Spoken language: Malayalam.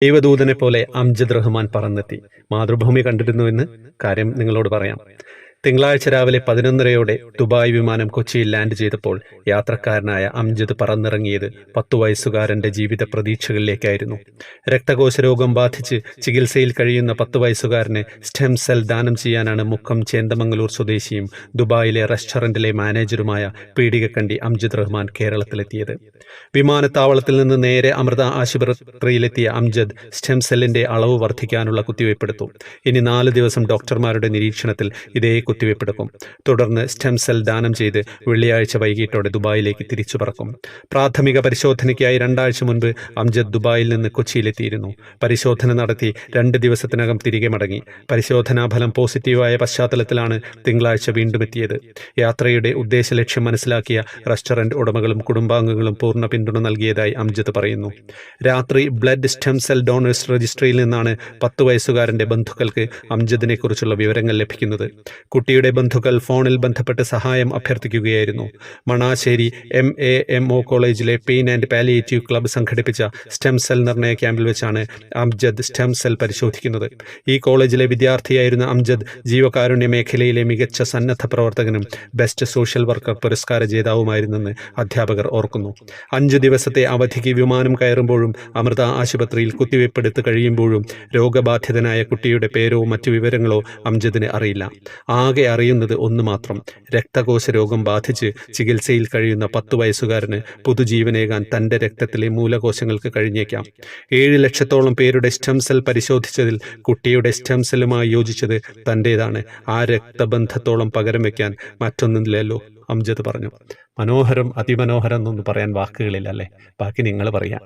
ദൈവദൂതനെ പോലെ അംജദ് റഹ്മാൻ പറന്നെത്തി. മാതൃഭൂമി കണ്ടിരുന്നുവെന്ന് കാര്യം നിങ്ങളോട് പറയാം. തിങ്കളാഴ്ച രാവിലെ 11:30 ദുബായ് വിമാനം കൊച്ചിയിൽ ലാൻഡ് ചെയ്തപ്പോൾ യാത്രക്കാരനായ അംജദ് പറന്നിറങ്ങിയത് 10 വയസ്സുകാരന്റെ ജീവിത പ്രതീക്ഷകളിലേക്കായിരുന്നു. രക്തകോശ രോഗം ബാധിച്ച് ചികിത്സയിൽ കഴിയുന്ന 10 വയസ്സുകാരന് സ്റ്റെം സെൽ ദാനം ചെയ്യാനാണ് മുക്കം ചേന്ദമംഗലൂർ സ്വദേശിയും ദുബായിലെ റെസ്റ്റോറന്റിലെ മാനേജറുമായ പീടികക്കണ്ടി അംജദ് റഹ്മാൻ കേരളത്തിലെത്തിയത്. വിമാനത്താവളത്തിൽ നിന്ന് നേരെ അമൃത ആശുപത്രിയിലെത്തിയ അംജദ് സ്റ്റെം സെല്ലിന്റെ അളവ് വർദ്ധിക്കാനുള്ള കുത്തിവയ്പ്പെടുത്തു. ഇനി 4 ദിവസം ഡോക്ടർമാരുടെ നിരീക്ഷണത്തിൽ ഇതേ കുത്തിവയ്പ്പെടുക്കും. തുടർന്ന് സ്റ്റെം സെൽ ദാനം ചെയ്ത് വെള്ളിയാഴ്ച വൈകിട്ടോടെ ദുബായിലേക്ക് തിരിച്ചു പറക്കും. പ്രാഥമിക പരിശോധനയ്ക്കായി 2 ആഴ്ച മുൻപ് അംജദ് ദുബായിൽ നിന്ന് കൊച്ചിയിലെത്തിയിരുന്നു. പരിശോധന നടത്തി 2 ദിവസത്തിനകം തിരികെ മടങ്ങി. പരിശോധനാ ഫലം പോസിറ്റീവായ പശ്ചാത്തലത്തിലാണ് തിങ്കളാഴ്ച വീണ്ടും എത്തിയത്. യാത്രയുടെ ഉദ്ദേശ ലക്ഷ്യം മനസ്സിലാക്കിയ റെസ്റ്റോറന്റ് ഉടമകളും കുടുംബാംഗങ്ങളും പൂർണ്ണ പിന്തുണ നൽകിയതായി അംജദ് പറയുന്നു. രാത്രി ബ്ലഡ് സ്റ്റെം സെൽ ഡോണേഴ്സ് രജിസ്ട്രിയിൽ നിന്നാണ് 10 വയസ്സുകാരന്റെ ബന്ധുക്കൾക്ക് അംജദിനെ കുറിച്ചുള്ള വിവരങ്ങൾ ലഭിക്കുന്നത്. കുട്ടിയുടെ ബന്ധുക്കൾ ഫോണിൽ ബന്ധപ്പെട്ട് സഹായം അഭ്യർത്ഥിക്കുകയായിരുന്നു. മണാശ്ശേരി MAMO കോളേജിലെ പെയിൻ ആൻഡ് പാലിയേറ്റീവ് ക്ലബ്ബ് സംഘടിപ്പിച്ച സ്റ്റെം സെൽ നിർണയ ക്യാമ്പിൽ വെച്ചാണ് അംജദ് സ്റ്റെം സെൽ പരിശോധിക്കുന്നത്. ഈ കോളേജിലെ വിദ്യാർത്ഥിയായിരുന്ന അംജദ് ജീവകാരുണ്യ മേഖലയിലെ മികച്ച സന്നദ്ധ പ്രവർത്തകനും ബെസ്റ്റ് സോഷ്യൽ വർക്കർ പുരസ്കാര ജേതാവുമായിരുന്നെന്ന് അധ്യാപകർ ഓർക്കുന്നു. 5 ദിവസത്തെ അവധിക്ക് വിമാനം കയറുമ്പോഴും അമൃത ആശുപത്രിയിൽ കുത്തിവയ്പ്പെടുത്ത് കഴിയുമ്പോഴും രോഗബാധിതനായ കുട്ടിയുടെ പേരോ മറ്റു വിവരങ്ങളോ അംജദിന് അറിയില്ല. ആകെ അറിയുന്നത് ഒന്ന് മാത്രം: രക്തകോശ രോഗം ബാധിച്ച് ചികിത്സയിൽ കഴിയുന്ന 10 വയസ്സുകാരന് പുതുജീവനേകാൻ തൻ്റെ രക്തത്തിലെ മൂലകോശങ്ങൾക്ക് കഴിഞ്ഞേക്കാം. 7 ലക്ഷത്തോളം പേരുടെ സ്റ്റെം സെൽ പരിശോധിച്ചതിൽ കുട്ടിയുടെ സ്റ്റെം സെല്ലുമായി യോജിച്ചത് തൻ്റേതാണ്. ആ രക്തബന്ധത്തോളം പകരം വയ്ക്കാൻ മറ്റൊന്നില്ലല്ലോ, അംജദ് പറഞ്ഞു. മനോഹരം, അതിമനോഹരം എന്നൊന്നും പറയാൻ വാക്കുകളില്ല അല്ലേ? ബാക്കി നിങ്ങൾ പറയാം.